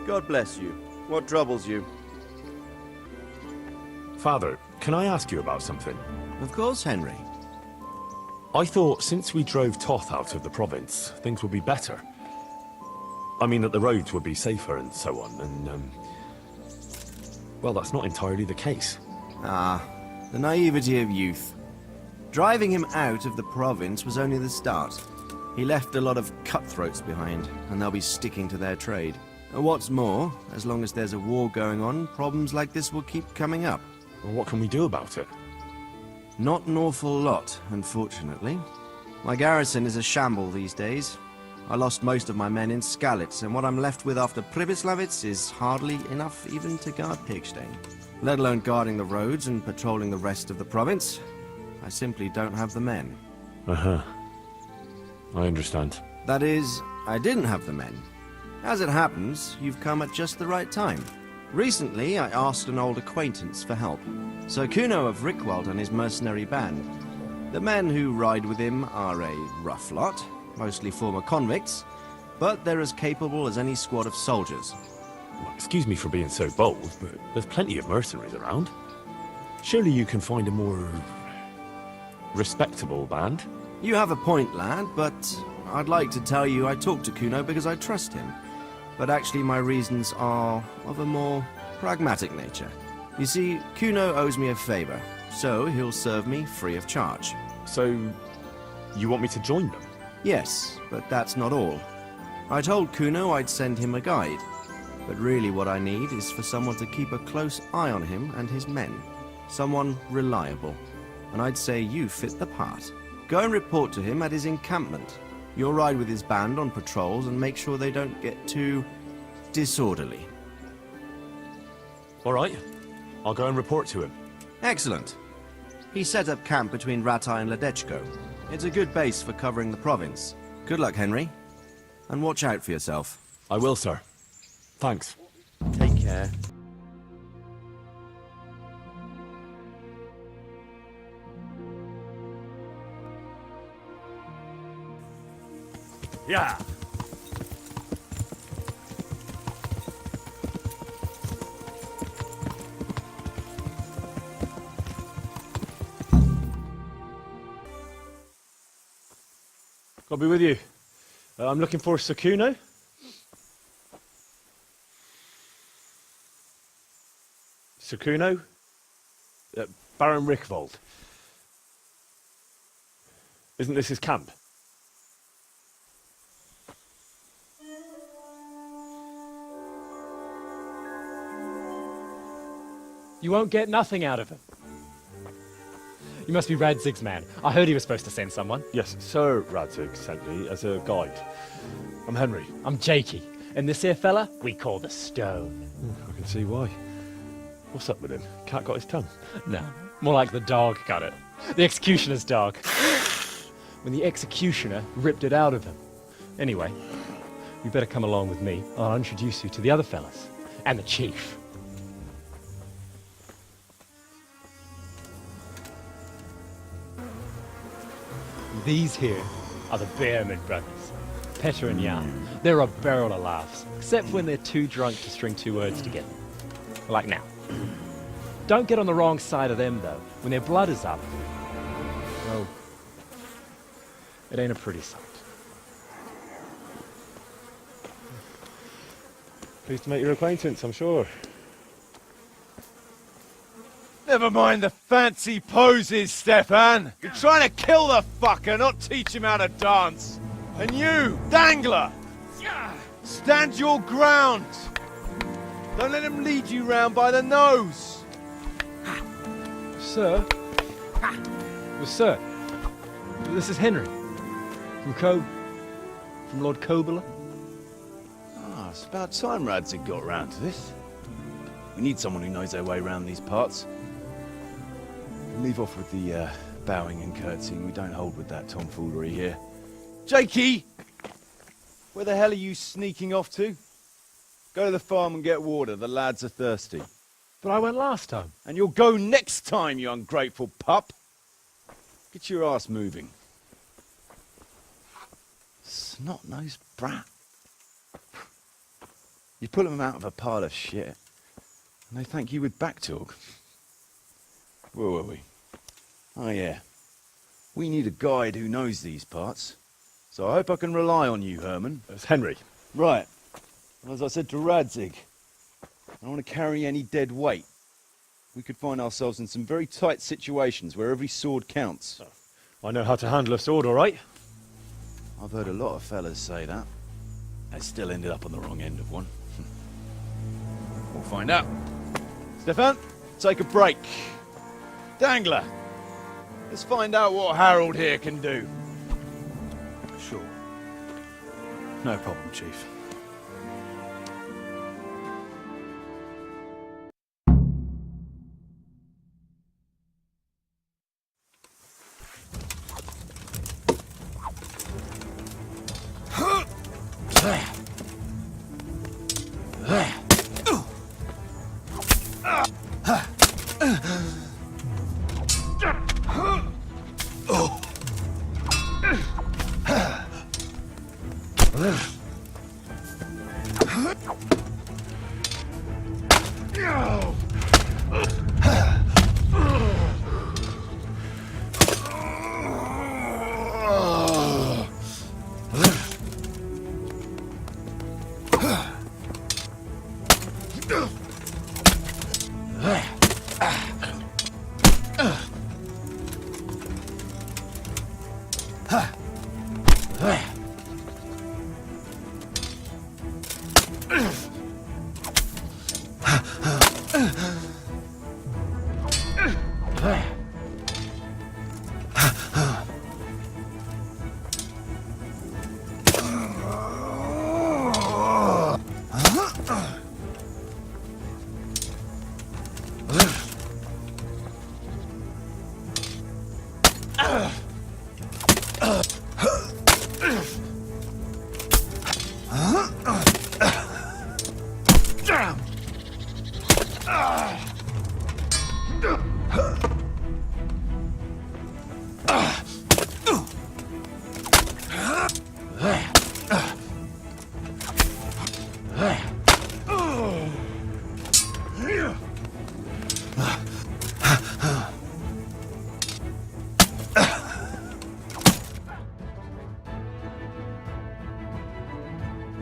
God bless you. What troubles you? Father, can I ask you about something? Of course, Henry. I thought since we drove Toth out of the province, things would be better. I mean that the roads would be safer and so on, and, well, that's not entirely the case. Ah, the naivety of youth. Driving him out of the province was only the start. He left a lot of cutthroats behind, and they'll be sticking to their trade. And what's more, as long as there's a war going on, problems like this will keep coming up. Well, what can we do about it? Not an awful lot, unfortunately. My garrison is a shamble these days. I lost most of my men in Skalitz, and what I'm left with after Pribyslavitz is hardly enough even to guard Pigstein. Let alone guarding the roads and patrolling the rest of the province. I simply don't have the men. Uh-huh. I understand. That is, I didn't have the men. As it happens, you've come at just the right time. Recently, I asked an old acquaintance for help. Sir Kuno of Rickwald and his mercenary band. The men who ride with him are a rough lot, mostly former convicts, but they're as capable as any squad of soldiers. Well, excuse me for being so bold, but there's plenty of mercenaries around. Surely you can find a more respectable band? You have a point, lad, but I'd like to tell you I talked to Kuno because I trust him. But actually my reasons are of a more pragmatic nature. You see, Kuno owes me a favor, so he'll serve me free of charge. So, you want me to join them? Yes, but that's not all. I told Kuno I'd send him a guide, but really what I need is for someone to keep a close eye on him and his men. Someone reliable. And I'd say you fit the part. Go and report to him at his encampment. You'll ride with his band on patrols and make sure they don't get too disorderly. All right. I'll go and report to him. Excellent. He set up camp between Ratai and Ledechko. It's a good base for covering the province. Good luck, Henry. And watch out for yourself. I will, sir. Thanks. Take care. Yeah. I'll be with you. I'm looking for Sakuno. Sakuno? Baron Rickvold. Isn't this his camp? You won't get nothing out of him. You must be Radzig's man. I heard he was supposed to send someone. Yes, Sir Radzig sent me as a guide. I'm Henry. I'm Jakey. And this here fella, we call the Stone. I can see why. What's up with him? Cat got his tongue? No, more like the dog got it. The executioner's dog. When the executioner ripped it out of him. Anyway, you better come along with me. I'll introduce you to the other fellas. And the chief. These here are the Bearman brothers, Petter and Jan. They're a barrel of laughs, except when they're too drunk to string two words together. Like now. Don't get on the wrong side of them, though. When their blood is up, well, it ain't a pretty sight. Pleased to make your acquaintance, I'm sure. Never mind the fancy poses, Stefan. You're trying to kill the fucker, not teach him how to dance. And you, Dangler, stand your ground. Don't let him lead you round by the nose. Sir? Well, sir, this is Henry. From Lord Kobler. Ah, it's about time Radzig got around to this. We need someone who knows their way around these parts. Leave off with the bowing and curtsying. We don't hold with that tomfoolery here. Jakey! Where the hell are you sneaking off to? Go to the farm and get water. The lads are thirsty. But I went last time. And you'll go next time, you ungrateful pup. Get your ass moving. Snot-nosed brat. You pull them out of a pile of shit, and they thank you with back talk. Where were we? Oh yeah. We need a guide who knows these parts. So I hope I can rely on you, Herman. It's Henry. Right. As I said to Radzig, I don't want to carry any dead weight. We could find ourselves in some very tight situations where every sword counts. I know how to handle a sword, all right? I've heard a lot of fellas say that. They still ended up on the wrong end of one. We'll find out. Stefan, take a break. Dangler, let's find out what Harold here can do. Sure. No problem, Chief.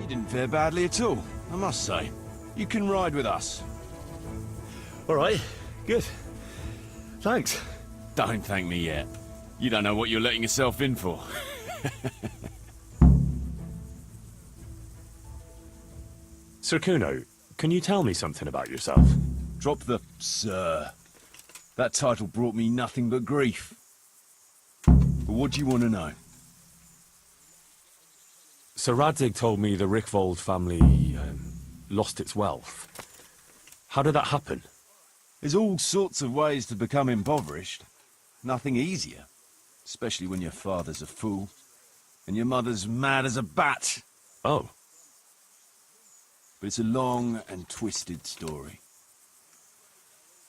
You didn't fare badly at all, I must say. You can ride with us. All right, good. Thanks. Don't thank me yet. You don't know what you're letting yourself in for. Sir Kuno, can you tell me something about yourself? Drop the sir. That title brought me nothing but grief. But what do you want to know? Sir Radzig told me the Rickvold family lost its wealth. How did that happen? There's all sorts of ways to become impoverished. Nothing easier. Especially when your father's a fool. And your mother's mad as a bat. Oh. But it's a long and twisted story.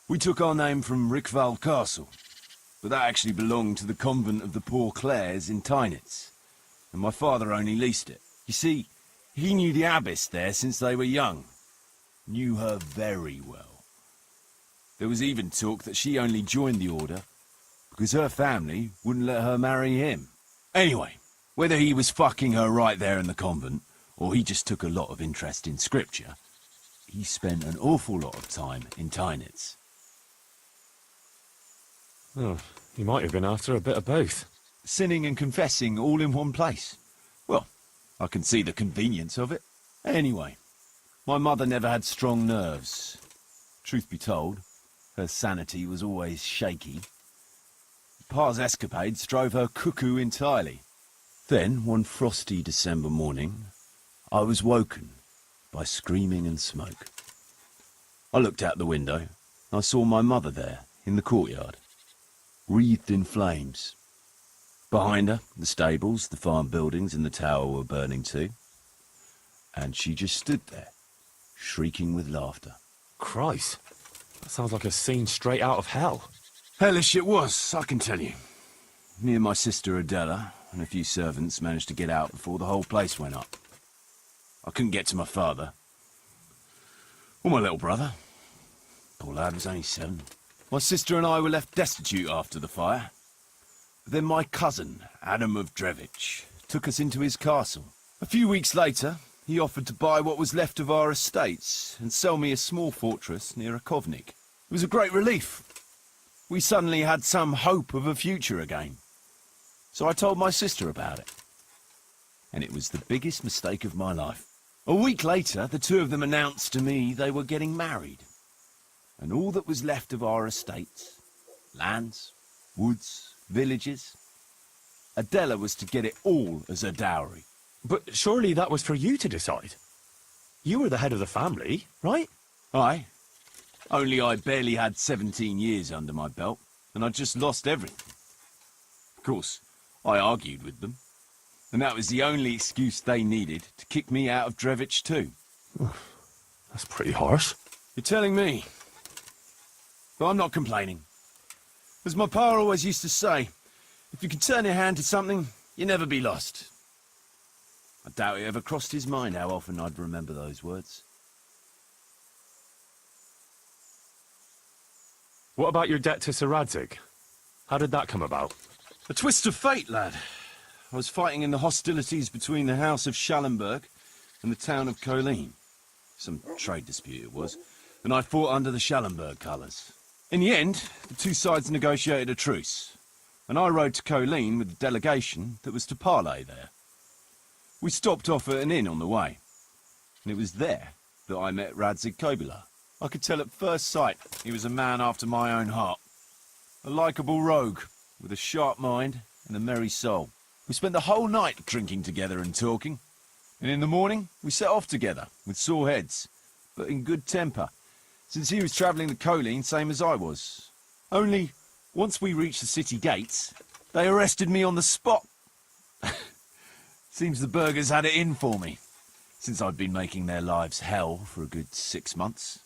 We took our name from Rickvold Castle. But that actually belonged to the convent of the Poor Clares in Tynitz. And my father only leased it. You see, he knew the abbess there since they were young. Knew her very well. There was even talk that she only joined the order because her family wouldn't let her marry him. Anyway, whether he was fucking her right there in the convent, or he just took a lot of interest in scripture, he spent an awful lot of time in Tynitz. Oh, he might have been after a bit of both. Sinning and confessing all in one place. Well, I can see the convenience of it. Anyway, my mother never had strong nerves. Truth be told, her sanity was always shaky. Pa's escapades drove her cuckoo entirely. Then, one frosty December morning, I was woken by screaming and smoke. I looked out the window, and I saw my mother there, in the courtyard, wreathed in flames. Behind her, the stables, the farm buildings and the tower were burning too. And she just stood there, shrieking with laughter. Christ, that sounds like a scene straight out of hell. Hellish it was, I can tell you. Me and my sister Adela and a few servants managed to get out before the whole place went up. I couldn't get to my father, Well, my little brother. Poor lad was only 7. My sister and I were left destitute after the fire. But then my cousin, Adam of Drevich, took us into his castle. A few weeks later, he offered to buy what was left of our estates and sell me a small fortress near a Kovnik. It was a great relief. We suddenly had some hope of a future again. So I told my sister about it. And it was the biggest mistake of my life. A week later, the two of them announced to me they were getting married. And all that was left of our estates, lands, woods, villages, Adela was to get it all as a dowry. But surely that was for you to decide. You were the head of the family, right? Aye. Only I barely had 17 years under my belt, and I'd just lost everything. Of course, I argued with them, and that was the only excuse they needed to kick me out of Drevich too. That's pretty harsh. You're telling me. But I'm not complaining. As my pa always used to say, if you can turn your hand to something, you'll never be lost. I doubt it ever crossed his mind how often I'd remember those words. What about your debt to Sir Radzig? How did that come about? A twist of fate, lad. I was fighting in the hostilities between the House of Schallenberg and the town of Colleen. Some trade dispute it was, and I fought under the Schallenberg colours. In the end, the two sides negotiated a truce, and I rode to Colleen with the delegation that was to parley there. We stopped off at an inn on the way, and it was there that I met Radzig Kobyla. I could tell at first sight he was a man after my own heart. A likeable rogue, with a sharp mind and a merry soul. We spent the whole night drinking together and talking, and in the morning we set off together, with sore heads, but in good temper, since he was travelling the Colleen same as I was. Only, once we reached the city gates, they arrested me on the spot. Seems the burghers had it in for me, since I'd been making their lives hell for a good 6 months.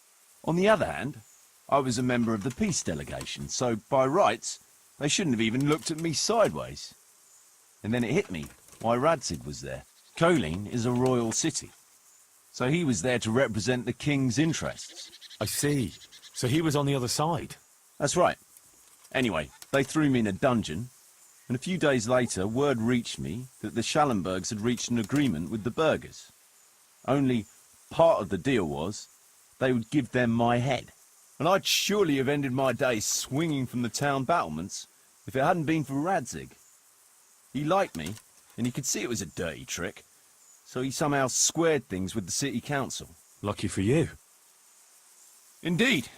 On the other hand, I was a member of the peace delegation, so by rights, they shouldn't have even looked at me sideways. And then it hit me why Radzig was there. Colleen is a royal city, so he was there to represent the king's interests. I see. So he was on the other side. That's right. Anyway, they threw me in a dungeon, and a few days later word reached me that the Schallenbergs had reached an agreement with the burghers. Only part of the deal was they would give them my head. And I'd surely have ended my days swinging from the town battlements if it hadn't been for Radzig. He liked me, and he could see it was a dirty trick, so he somehow squared things with the city council. Lucky for you. Indeed.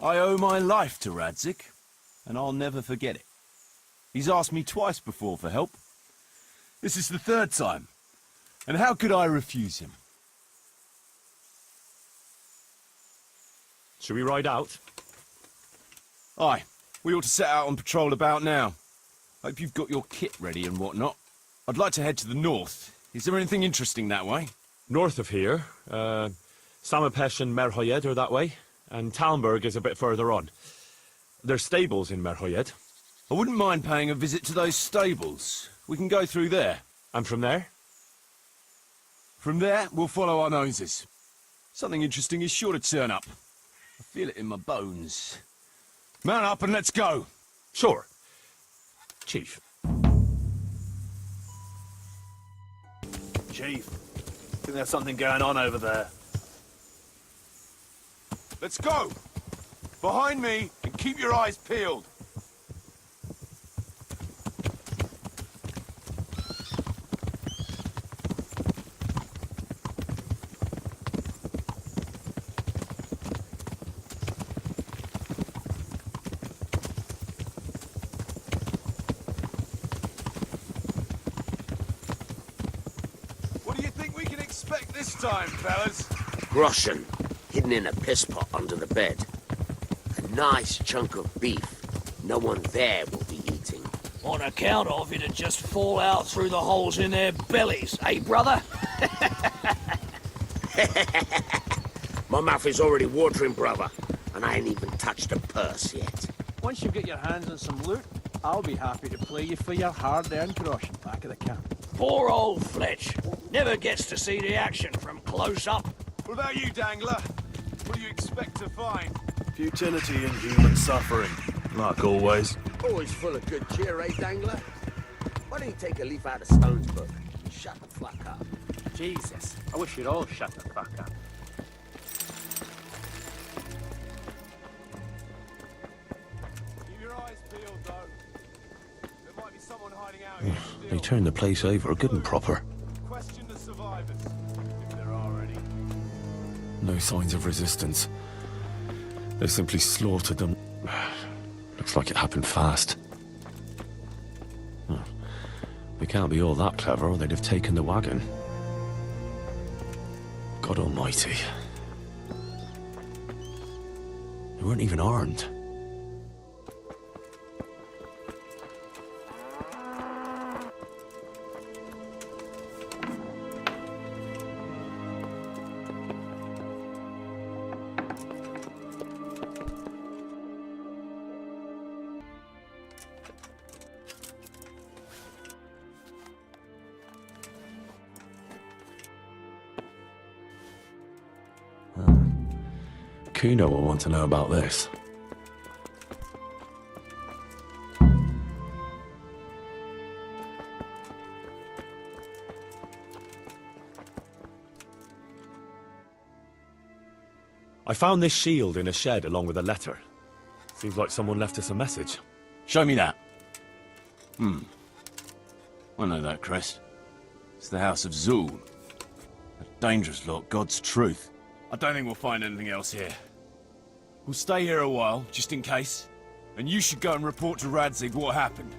I owe my life to Radzig, and I'll never forget it. He's asked me twice before for help. This is the 3rd time, and how could I refuse him? Should we ride out? Aye, we ought to set out on patrol about now. Hope you've got your kit ready and whatnot. I'd like to head to the north. Is there anything interesting that way? North of here, Samapesh and Merhoyed are that way, and Talmberg is a bit further on. There's stables in Merhoyed. I wouldn't mind paying a visit to those stables. We can go through there. And from there? From there, we'll follow our noses. Something interesting is sure to turn up. I feel it in my bones. Mount up and let's go. Sure. Chief. Chief, think there's something going on over there. Let's go. Behind me and keep your eyes peeled. What do you think we can expect this time, fellas? Groschen, hidden in a piss pot under the bed. A nice chunk of beef no one there will be eating. On account of it'd just fall out through the holes in their bellies, eh, brother? My mouth is already watering, brother, and I ain't even touched a purse yet. Once you get your hands on some loot, I'll be happy to play you for your hard-earned groschen back at the camp. Poor old Fletch. Never gets to see the action from close up. What about you, Dangler? What do you expect to find? Futility and human suffering, like always. Always full of good cheer, eh, Dangler? Why don't you take a leaf out of Stone's book and shut the fuck up? Jesus, I wish you'd all shut the fuck up. Keep your eyes peeled, though. There might be someone hiding out here. They turned the place over good and proper. Question the survivors, if there are any. No signs of resistance. They simply slaughtered them. Looks like it happened fast. Huh. They can't be all that clever or they'd have taken the wagon. God almighty. They weren't even armed. Kuno will want to know about this. I found this shield in a shed along with a letter. Seems like someone left us a message. Show me that. I know that crest. It's the House of Zul. A dangerous lot, God's truth. I don't think we'll find anything else here. We'll stay here a while, just in case. And you should go and report to Radzig what happened.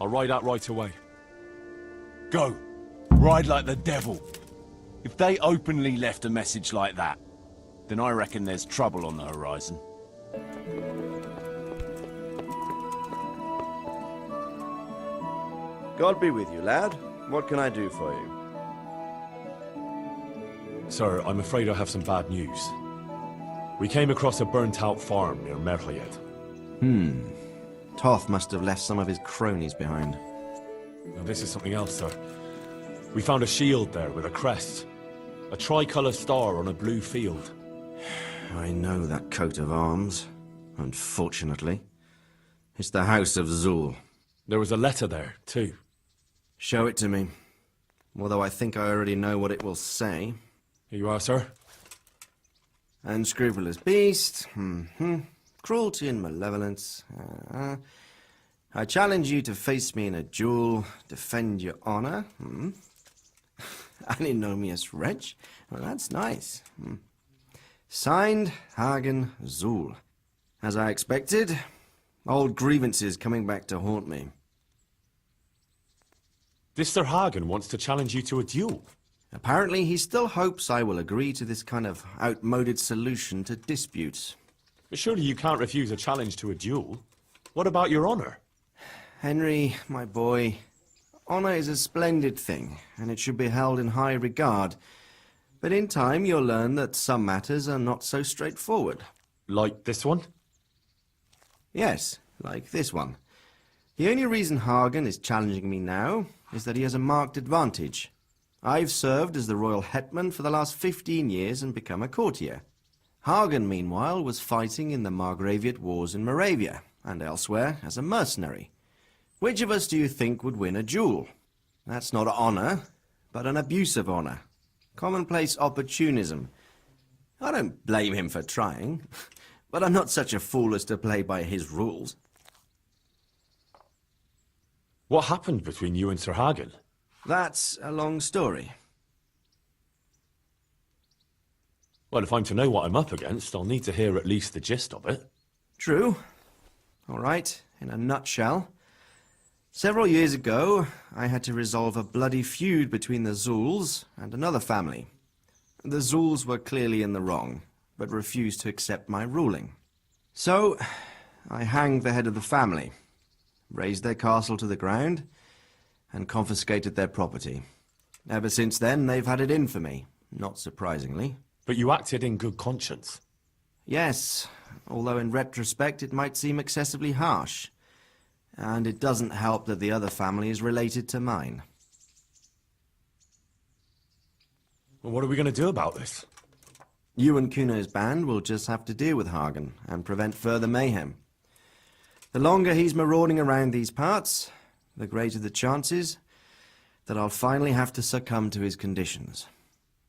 I'll ride out right away. Go. Ride like the devil. If they openly left a message like that, then I reckon there's trouble on the horizon. God be with you, lad. What can I do for you? Sir, I'm afraid I have some bad news. We came across a burnt-out farm near Merliet. Toth must have left some of his cronies behind. Now, this is something else, sir. We found a shield there with a crest. A tricolour star on a blue field. I know that coat of arms, unfortunately. It's the House of Zul. There was a letter there, too. Show it to me. Although I think I already know what it will say. Here you are, sir. Unscrupulous beast. Cruelty and malevolence. I challenge you to face me in a duel, defend your honor. Antinomious wretch. Well, that's nice. Signed, Hagen Zul. As I expected, old grievances coming back to haunt me. This Sir Hagen wants to challenge you to a duel. Apparently, he still hopes I will agree to this kind of outmoded solution to disputes. But surely you can't refuse a challenge to a duel. What about your honor? Henry, my boy, honor is a splendid thing, and it should be held in high regard. But in time, you'll learn that some matters are not so straightforward. Like this one? Yes, like this one. The only reason Hagen is challenging me now is that he has a marked advantage. I've served as the royal hetman for the last 15 years and become a courtier. Hagen, meanwhile, was fighting in the Margraviate Wars in Moravia and elsewhere as a mercenary. Which of us do you think would win a duel? That's not honor, but an abuse of honor. Commonplace opportunism. I don't blame him for trying, but I'm not such a fool as to play by his rules. What happened between you and Sir Hagen? That's a long story. Well, if I'm to know what I'm up against, I'll need to hear at least the gist of it. True. All right, in a nutshell. Several years ago, I had to resolve a bloody feud between the Zuls and another family. The Zuls were clearly in the wrong, but refused to accept my ruling. So, I hanged the head of the family, razed their castle to the ground, and confiscated their property. Ever since then, they've had it in for me, not surprisingly. But you acted in good conscience. Yes, although in retrospect it might seem excessively harsh. And it doesn't help that the other family is related to mine. Well, what are we going to do about this? You and Kuno's band will just have to deal with Hagen and prevent further mayhem. The longer he's marauding around these parts, the greater the chances that I'll finally have to succumb to his conditions.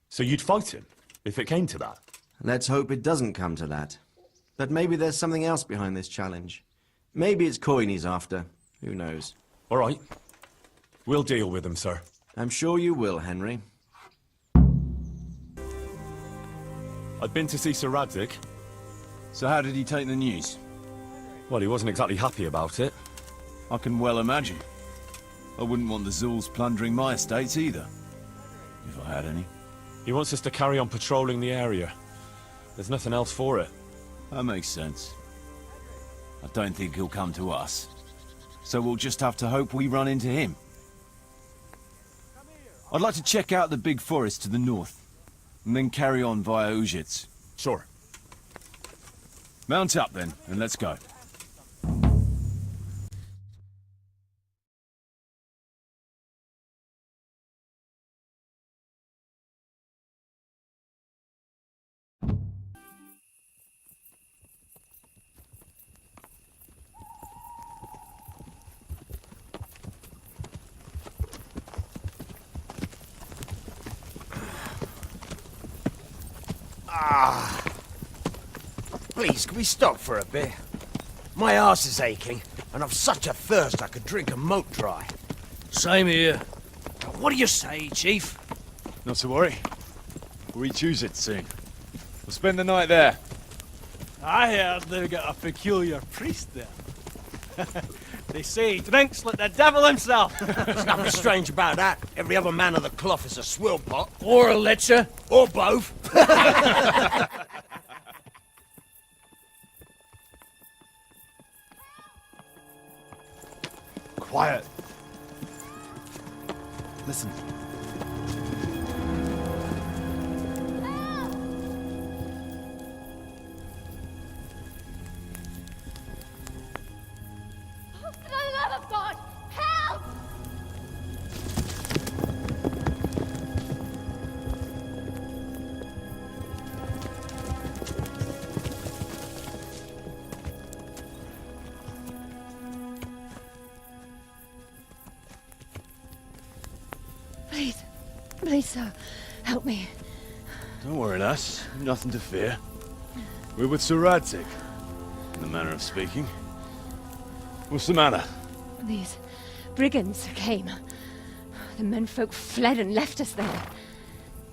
So you'd fight him, if it came to that? Let's hope it doesn't come to that. But maybe there's something else behind this challenge. Maybe it's coin he's after. Who knows? All right. We'll deal with him, sir. I'm sure you will, Henry. I'd been to see Sir Radzig. So how did he take the news? Well, he wasn't exactly happy about it. I can well imagine. I wouldn't want the Zulls plundering my estates either. If I had any. He wants us to carry on patrolling the area. There's nothing else for it. That makes sense. I don't think he'll come to us. So we'll just have to hope we run into him. I'd like to check out the big forest to the north, and then carry on via Ujits. Sure. Mount up then, and let's go. Please, can we stop for a bit? My arse is aching, and I've such a thirst I could drink a moat dry. Same here. What do you say, Chief? Not to worry. We'll reach Ujits soon. We'll spend the night there. I heard they've got a peculiar priest there. They say he drinks like the devil himself. There's nothing strange about that. Every other man of the cloth is a swill pot. Or a lecher. Or both. Quiet. Listen. For the love of God, help! Please, sir, help me. Don't worry, lass. Nothing to fear. We're with Sir Radzig, in the manner of speaking. What's the matter? These brigands came. The menfolk fled and left us there.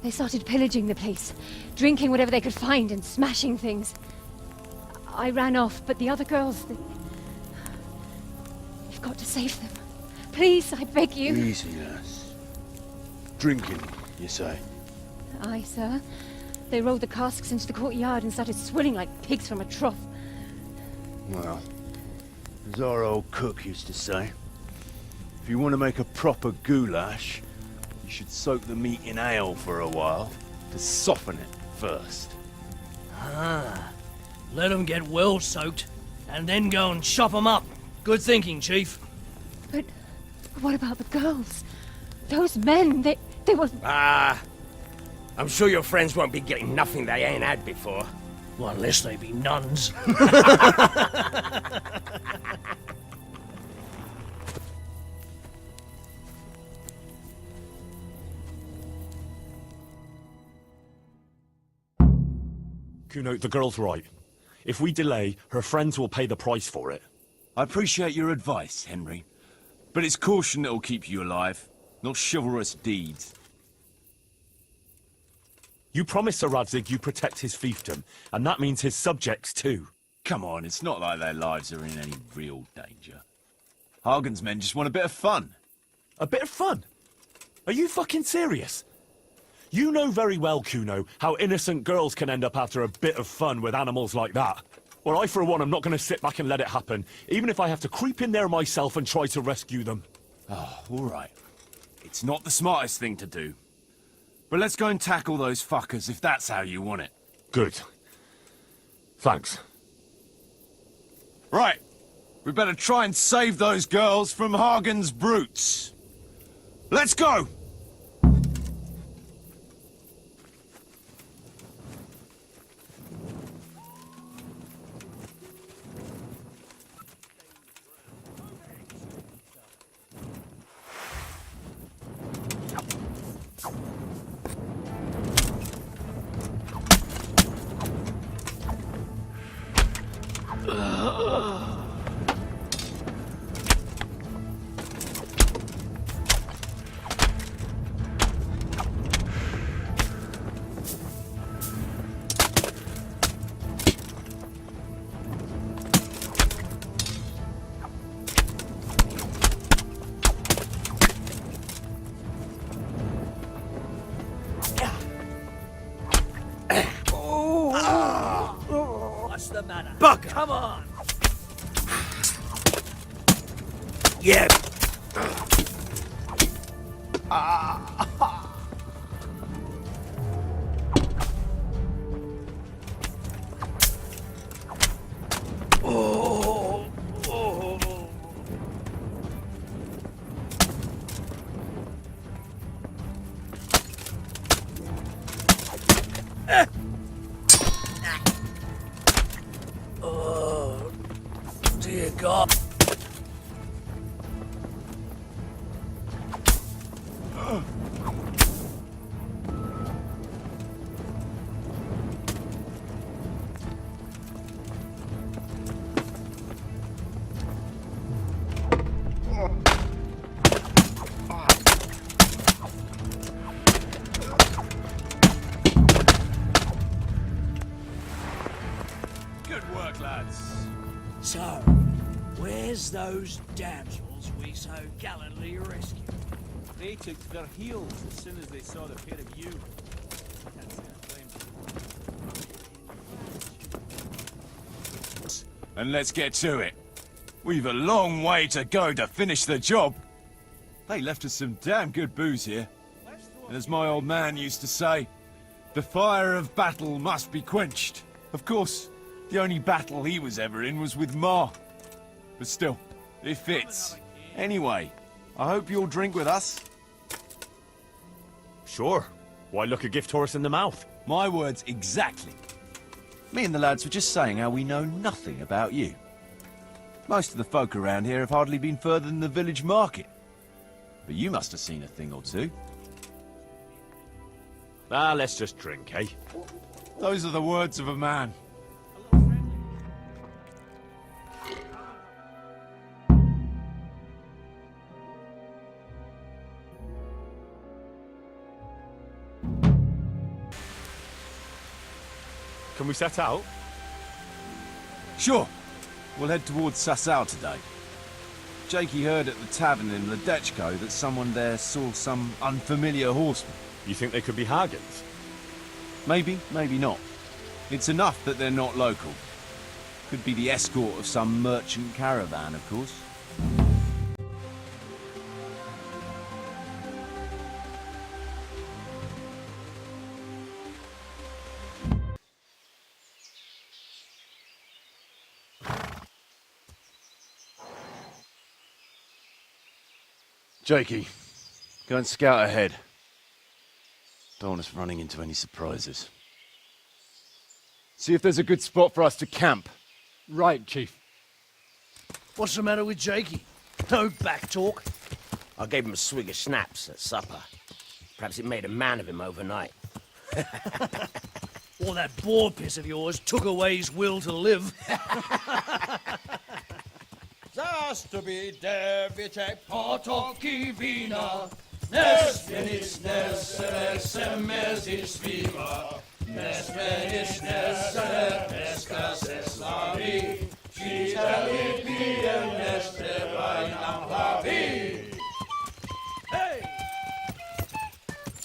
They started pillaging the place, drinking whatever they could find and smashing things. I ran off, but the other girls, You've got to save them. Please, I beg you. Easy, lass. Drinking, you say? Aye, sir. They rolled the casks into the courtyard and started swilling like pigs from a trough. Well, as our old cook used to say, if you want to make a proper goulash, you should soak the meat in ale for a while to soften it first. Ah, let them get well soaked, and then go and chop them up. Good thinking, Chief. But what about the girls? Those men, they were... I'm sure your friends won't be getting nothing they ain't had before. Well, unless they be nuns. Kuno, the girl's right. If we delay, her friends will pay the price for it. I appreciate your advice, Henry. But it's caution that'll keep you alive, not chivalrous deeds. You promised Sir Radzig you protect his fiefdom, and that means his subjects too. Come on, it's not like their lives are in any real danger. Hagen's men just want a bit of fun. A bit of fun? Are you fucking serious? You know very well, Kuno, how innocent girls can end up after a bit of fun with animals like that. Well, I, for one, am not going to sit back and let it happen, even if I have to creep in there myself and try to rescue them. Oh, all right. It's not the smartest thing to do. But let's go and tackle those fuckers if that's how you want it. Good. Thanks. Right. We better try and save those girls from Hagen's brutes. Let's go! What's the matter? Buck! Come on! Yeah. Oh, dear God. Good work, lads. So, where's those damsels we so gallantly rescued? They took to their heels as soon as they saw the pair of you. Can't say I blame them. And let's get to it. We've a long way to go to finish the job. They left us some damn good booze here. And as my old man used to say, the fire of battle must be quenched. Of course, the only battle he was ever in was with Ma. But still, it fits. Anyway, I hope you'll drink with us. Sure. Why look a gift horse in the mouth? My words exactly. Me and the lads were just saying how we know nothing about you. Most of the folk around here have hardly been further than the village market. But you must have seen a thing or two. Ah, let's just drink, eh? Those are the words of a man. Can we set out? Sure. We'll head towards Sasau today. Jakey heard at the tavern in Ledechko that someone there saw some unfamiliar horseman. You think they could be Hagans? Maybe, maybe not. It's enough that they're not local. Could be the escort of some merchant caravan, of course. Jakey, go and scout ahead. Don't want us running into any surprises. See if there's a good spot for us to camp. Right, Chief. What's the matter with Jakey? No back talk. I gave him a swig of schnapps at supper. Perhaps it made a man of him overnight. Or that boar piss of yours took away his will to live. Zaś bi dewieczek potoki wina, nes wienic nes semezis viva, nes wienic nes peska se slavi, čitali pijem nes trebaj nam hlavi. Hej!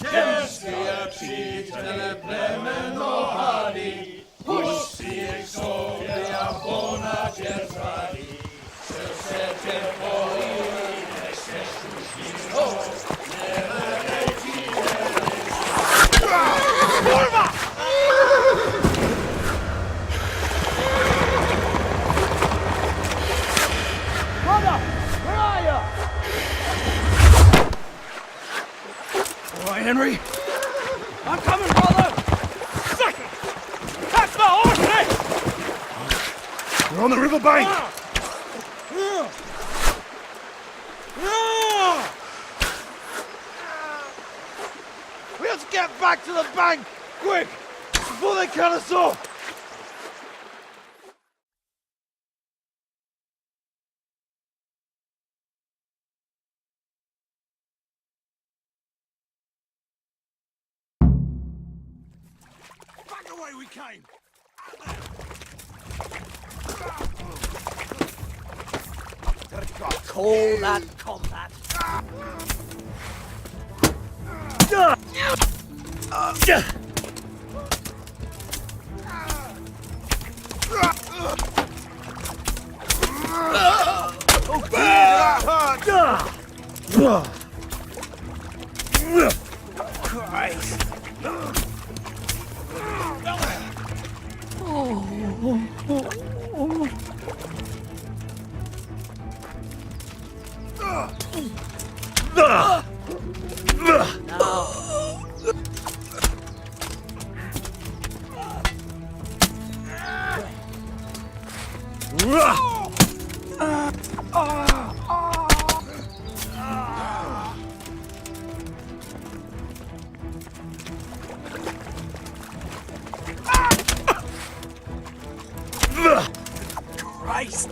Ciężkie přítele plemeno hali, pusti ich sobie, a ona cię zradi. All right, Henry. I'm coming, brother! Second! That's my horse, mate! We're on the river bank! We have to get back to the bank! Quick! Before they cut us off! way we came! Call that combat. Christ!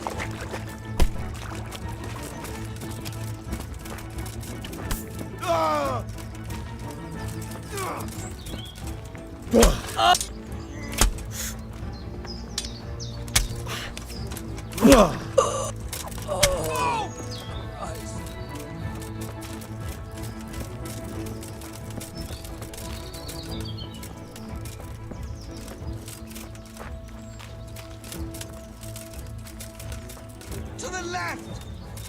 To the left!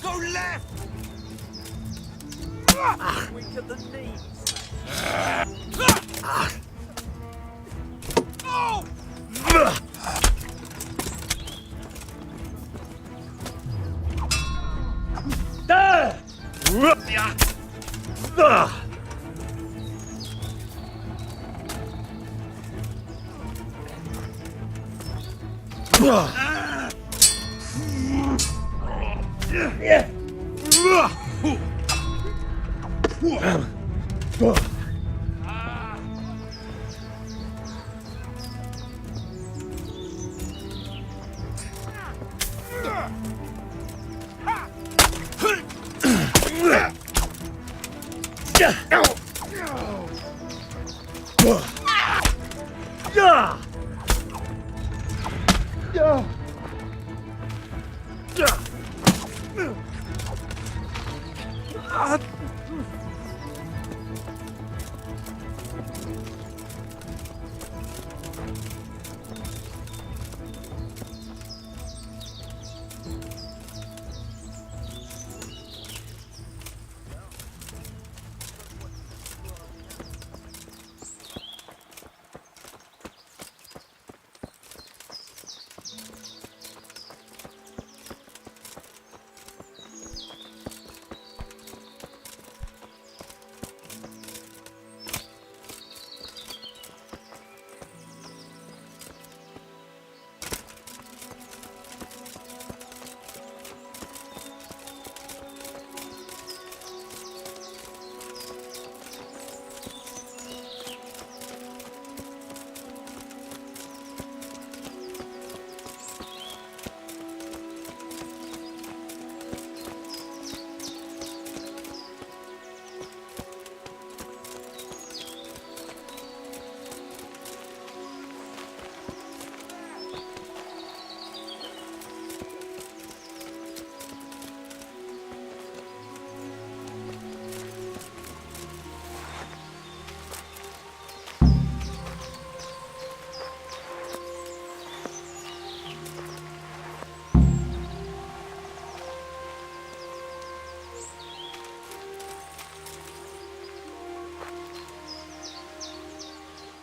Go left! Weak at the knees.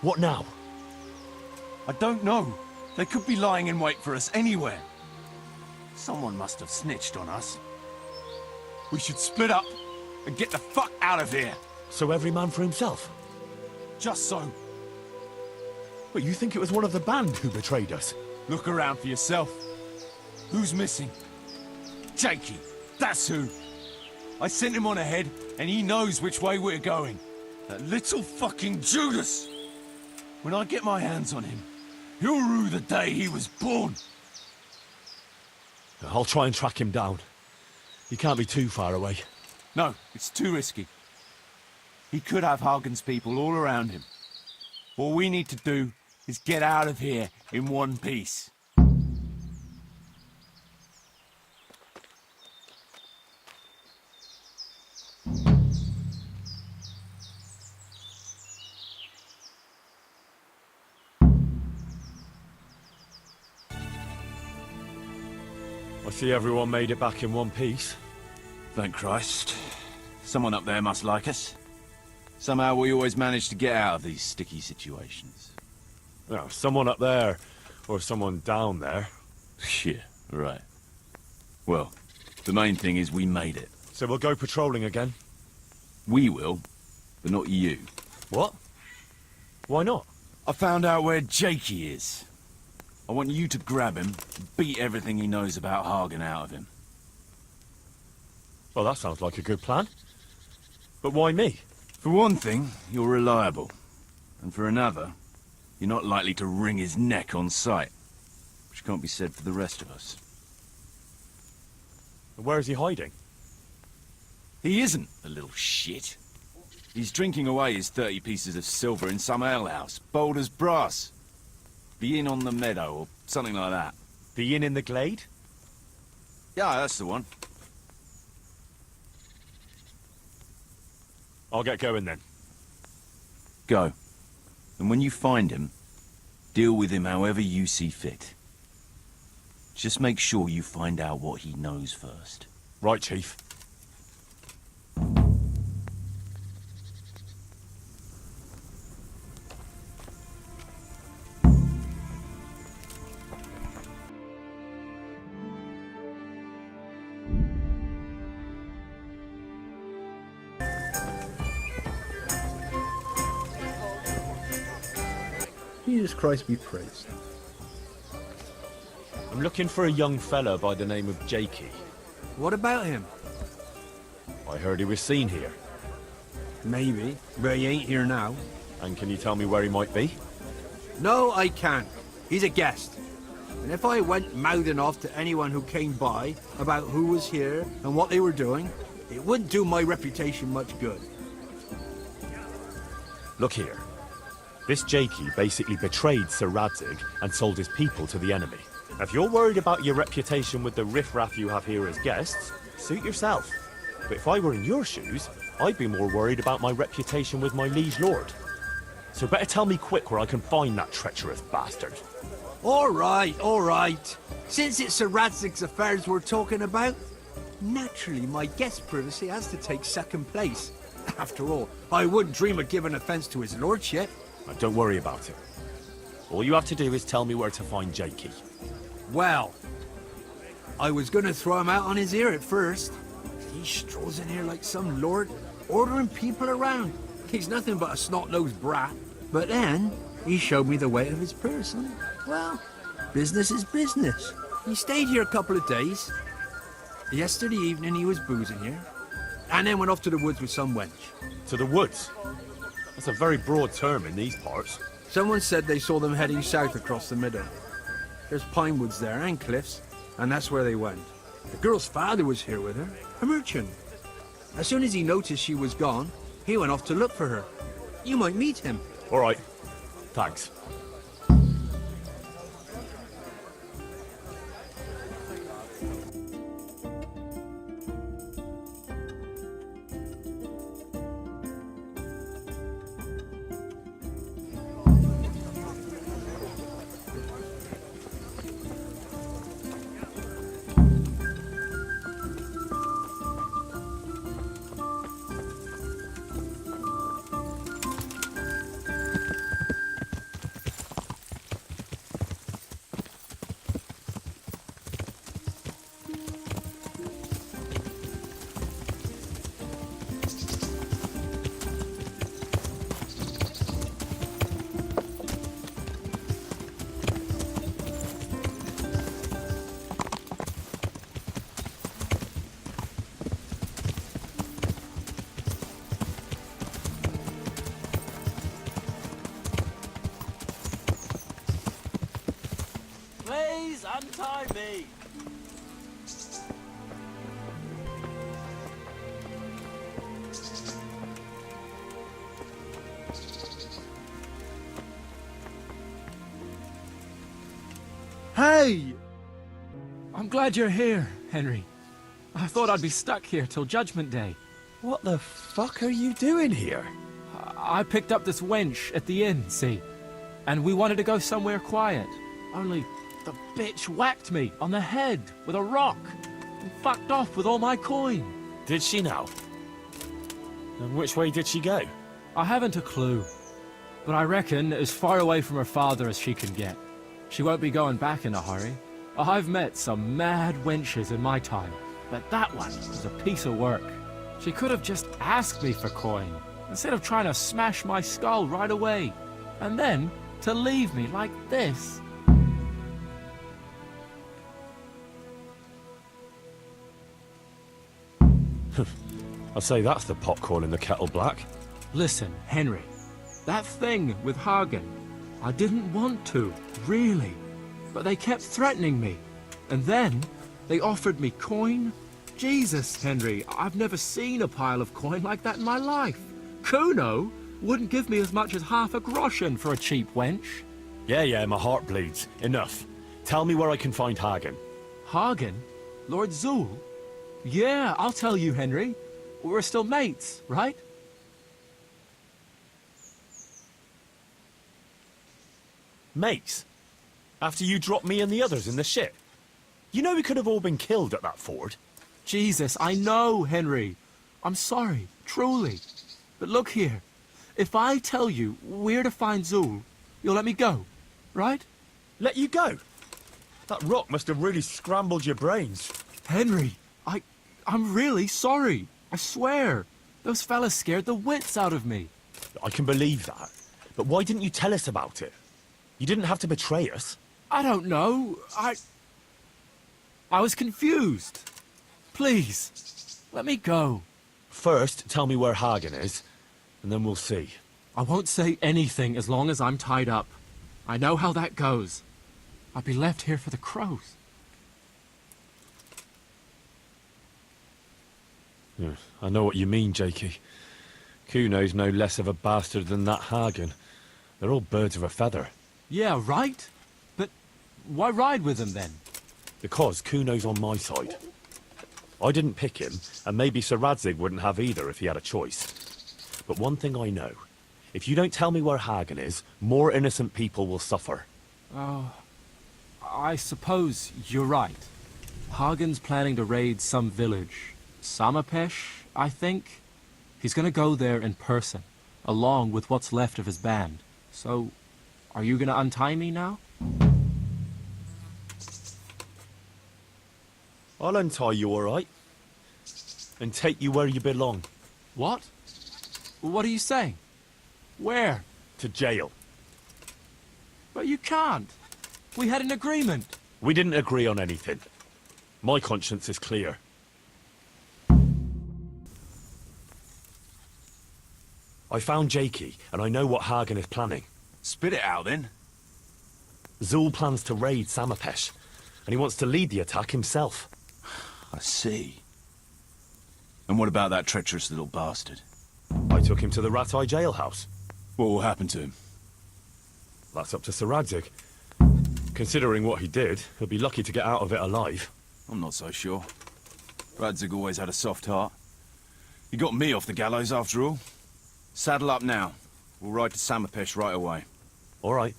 What now? I don't know. They could be lying in wait for us anywhere. Someone must have snitched on us. We should split up and get the fuck out of here. So every man for himself? Just so. But you think it was one of the band who betrayed us? Look around for yourself. Who's missing? Jakey, that's who. I sent him on ahead, and he knows which way we're going. That little fucking Judas! When I get my hands on him, he'll rue the day he was born. I'll try and track him down. He can't be too far away. No, it's too risky. He could have Hagen's people all around him. All we need to do is get out of here in one piece. I see everyone made it back in one piece. Thank Christ. Someone up there must like us. Somehow we always manage to get out of these sticky situations. Well, someone up there, or someone down there. Yeah, right. Well, the main thing is we made it. So we'll go patrolling again? We will, but not you. What? Why not? I found out where Jakey is. I want you to grab him, beat everything he knows about Hagen out of him. Well, that sounds like a good plan. But why me? For one thing, you're reliable. And for another, you're not likely to wring his neck on sight. Which can't be said for the rest of us. Where is he hiding? He isn't, the little shit. He's drinking away his 30 pieces of silver in some alehouse, bold as brass. The inn on the meadow, or something like that. The inn in the glade? Yeah, that's the one. I'll get going then. Go. And when you find him, deal with him however you see fit. Just make sure you find out what he knows first. Right, Chief. Jesus Christ be praised. I'm looking for a young fella by the name of Jakey. What about him? I heard he was seen here. Maybe, but he ain't here now. And can you tell me where he might be? No, I can't. He's a guest. And if I went mouthing off to anyone who came by about who was here and what they were doing, it wouldn't do my reputation much good. Look here. This Jakey basically betrayed Sir Radzig and sold his people to the enemy. If you're worried about your reputation with the riffraff you have here as guests, suit yourself. But if I were in your shoes, I'd be more worried about my reputation with my liege lord. So better tell me quick where I can find that treacherous bastard. All right. Since it's Sir Radzig's affairs we're talking about, naturally my guest privacy has to take second place. After all, I wouldn't dream of giving offense to his lordship. Now, don't worry about it. All you have to do is tell me where to find Jakey. Well, I was gonna throw him out on his ear at first. He strolls in here like some lord, ordering people around. He's nothing but a snot-nosed brat. But then, he showed me the weight of his person. Well, business is business. He stayed here a couple of days. Yesterday evening he was boozing here, and then went off to the woods with some wench. To the woods? That's a very broad term in these parts. Someone said they saw them heading south across the meadow. There's pine woods there and cliffs, and that's where they went. The girl's father was here with her, a merchant. As soon as he noticed she was gone, he went off to look for her. You might meet him. All right. Thanks. Please untie me. Hey! I'm glad you're here, Henry. I thought I'd be stuck here till Judgment Day. What the fuck are you doing here? I picked up this wench at the inn, see? And we wanted to go somewhere quiet. Only the bitch whacked me on the head with a rock and fucked off with all my coin. Did she now? And which way did she go? I haven't a clue, but I reckon as far away from her father as she can get. She won't be going back in a hurry. I've met some mad wenches in my time, but that one was a piece of work. She could have just asked me for coin, instead of trying to smash my skull right away, and then to leave me like this. I'd say that's the popcorn in the kettle black. Listen, Henry, that thing with Hagen, I didn't want to, really. But they kept threatening me. And then they offered me coin. Jesus, Henry, I've never seen a pile of coin like that in my life. Kuno wouldn't give me as much as half a groschen for a cheap wench. Yeah, my heart bleeds. Enough. Tell me where I can find Hagen. Hagen? Lord Zul? Yeah, I'll tell you, Henry. We're still mates, right? Mates? After you dropped me and the others in the ship? You know we could have all been killed at that ford. Jesus, I know, Henry. I'm sorry, truly. But look here. If I tell you where to find Zul, you'll let me go, right? Let you go? That rock must have really scrambled your brains. Henry, I'm really sorry. I swear. Those fellas scared the wits out of me. I can believe that. But why didn't you tell us about it? You didn't have to betray us. I don't know. I was confused. Please, let me go. First, tell me where Hagen is, and then we'll see. I won't say anything as long as I'm tied up. I know how that goes. I'll be left here for the crows. Yeah, I know what you mean, Jakey. Kuno's no less of a bastard than that Hagen. They're all birds of a feather. Yeah, right? But why ride with him then? Because Kuno's on my side. I didn't pick him, and maybe Sir Radzig wouldn't have either if he had a choice. But one thing I know. If you don't tell me where Hagen is, more innocent people will suffer. Oh, I suppose you're right. Hagen's planning to raid some village. Samapesh, I think. He's gonna go there in person, along with what's left of his band. So, are you gonna untie me now? I'll untie you, all right? And take you where you belong. What? What are you saying? Where? To jail. But you can't. We had an agreement. We didn't agree on anything. My conscience is clear. I found Jakey, and I know what Hagen is planning. Spit it out, then. Zul plans to raid Samapesh, and he wants to lead the attack himself. I see. And what about that treacherous little bastard? I took him to the Ratai jailhouse. What will happen to him? That's up to Sir Radzig. Considering what he did, he'll be lucky to get out of it alive. I'm not so sure. Radzig always had a soft heart. He got me off the gallows after all. Saddle up now. We'll ride to Samapesh right away. All right.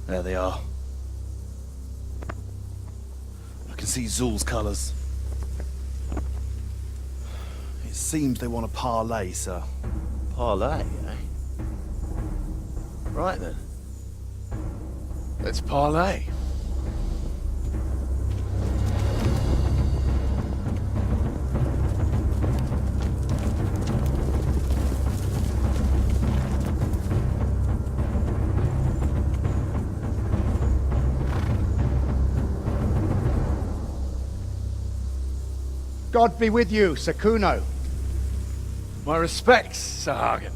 There they are. I can see Zul's colours. It seems they want a parley, sir. Parlay, eh? Right then. Let's parlay. God be with you, Sir Kuno. My respects, Sir Hagen.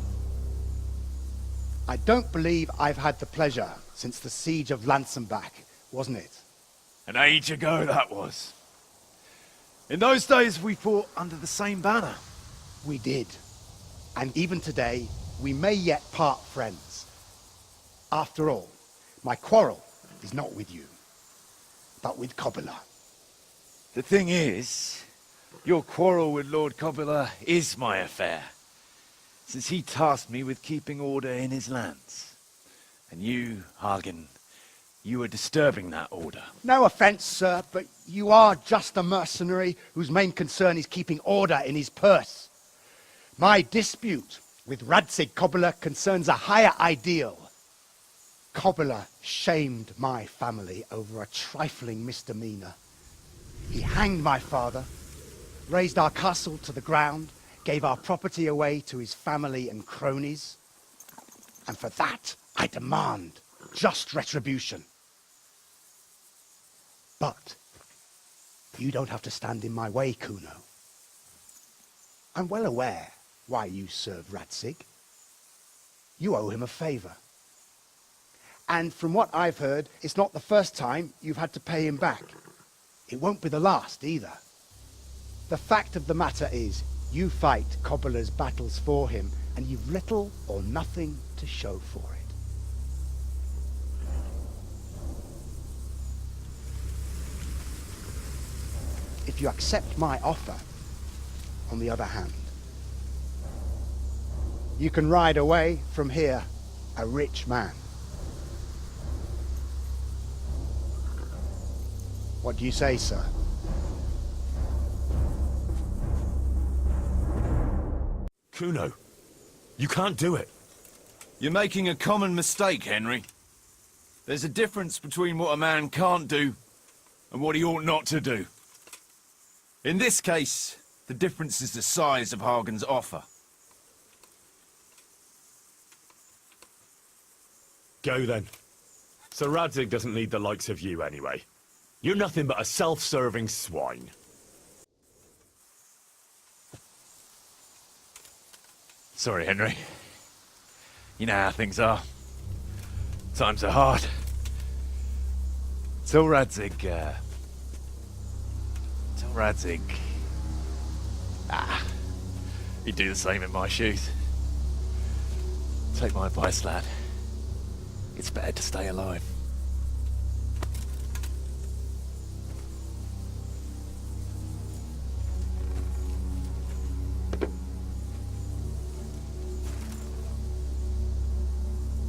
I don't believe I've had the pleasure since the siege of Lansenbach, wasn't it? An age ago, that was. In those days, we fought under the same banner. We did. And even today, we may yet part friends. After all, my quarrel is not with you, but with Coppola. The thing is, your quarrel with Lord Coppola is my affair, since he tasked me with keeping order in his lands. And you, Hagen, you are disturbing that order. No offense, sir, but you are just a mercenary whose main concern is keeping order in his purse. My dispute with Radzig Coppola concerns a higher ideal. Coppola shamed my family over a trifling misdemeanor. He hanged my father, razed our castle to the ground, gave our property away to his family and cronies. And for that, I demand just retribution. But you don't have to stand in my way, Kuno. I'm well aware why you serve Radzig. You owe him a favor. And from what I've heard, it's not the first time you've had to pay him back. It won't be the last either. The fact of the matter is, you fight Coppola's battles for him, and you've little or nothing to show for it. If you accept my offer, on the other hand, you can ride away from here a rich man. What do you say, sir? Kuno, you can't do it. You're making a common mistake, Henry. There's a difference between what a man can't do and what he ought not to do. In this case, the difference is the size of Hagen's offer. Go then. Sir Radzig doesn't need the likes of you anyway. You're nothing but a self-serving swine. Sorry, Henry. You know how things are. Times are hard. Tell Radzig, he'd do the same in my shoes. Take my advice, lad. It's better to stay alive.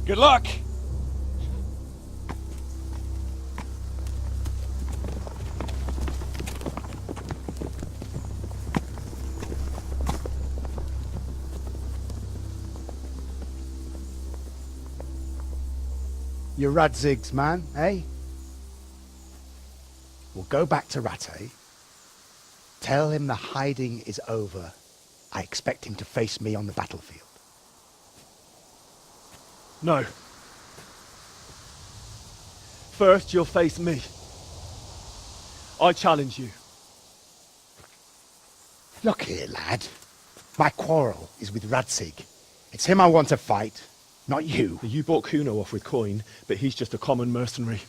Good luck! You're Radzig's man, eh? We'll go back to Rattay. Tell him the hiding is over. I expect him to face me on the battlefield. No. First, you'll face me. I challenge you. Look here, lad. My quarrel is with Radzig. It's him I want to fight, not you. You bought Kuno off with coin, but he's just a common mercenary.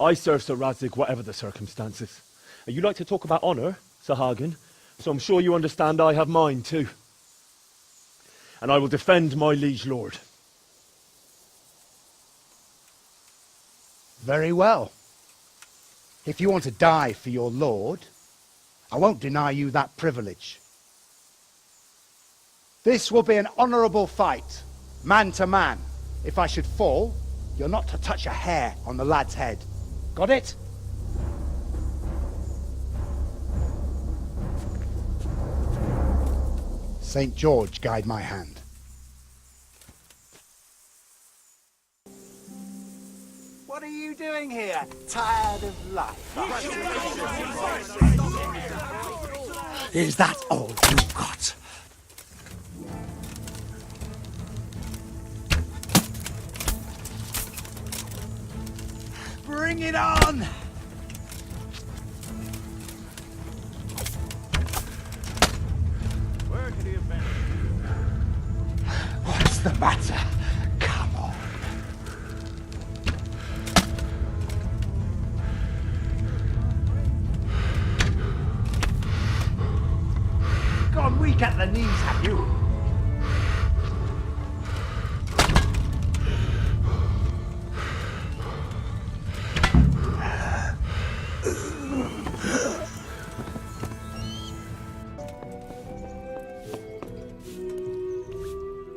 I serve Sir Radzig whatever the circumstances. And you like to talk about honor, Sir Hagen, so I'm sure you understand I have mine too. And I will defend my liege lord. Very well. If you want to die for your lord, I won't deny you that privilege. This will be an honourable fight, man to man. If I should fall, you're not to touch a hair on the lad's head. Got it? St. George guide my hand. What are you doing here? Tired of life? Is that all you've got? Bring it on! Where could he have the matter? Come on. Gone weak at the knees, have you?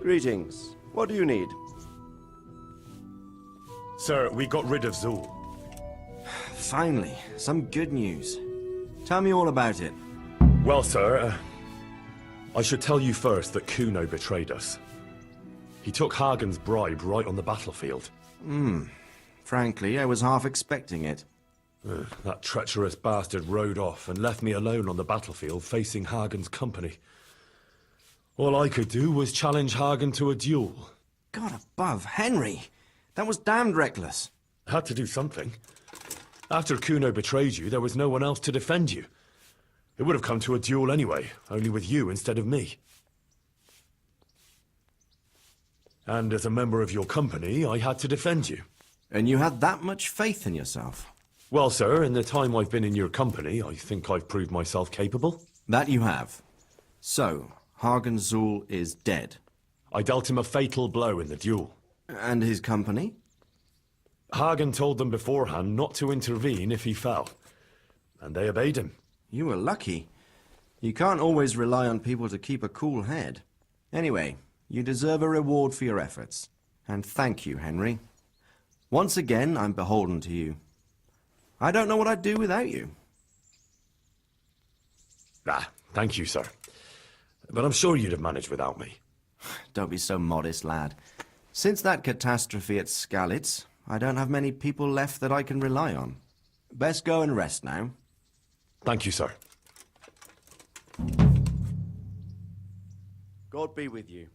Greetings. What do you need? Sir, we got rid of Zul. Finally, some good news. Tell me all about it. Well, sir, I should tell you first that Kuno betrayed us. He took Hagen's bribe right on the battlefield. Frankly, I was half expecting it. That treacherous bastard rode off and left me alone on the battlefield facing Hagen's company. All I could do was challenge Hagen to a duel. God above, Henry! That was damned reckless. Had to do something. After Kuno betrayed you, there was no one else to defend you. It would have come to a duel anyway, only with you instead of me. And as a member of your company, I had to defend you. And you had that much faith in yourself? Well, sir, in the time I've been in your company, I think I've proved myself capable. That you have. So, Hagen Zul is dead. I dealt him a fatal blow in the duel. And his company? Hagen told them beforehand not to intervene if he fell. And they obeyed him. You were lucky. You can't always rely on people to keep a cool head. Anyway, you deserve a reward for your efforts. And thank you, Henry. Once again, I'm beholden to you. I don't know what I'd do without you. Thank you, sir. But I'm sure you'd have managed without me. Don't be so modest, lad. Since that catastrophe at Skalitz, I don't have many people left that I can rely on. Best go and rest now. Thank you, sir. God be with you.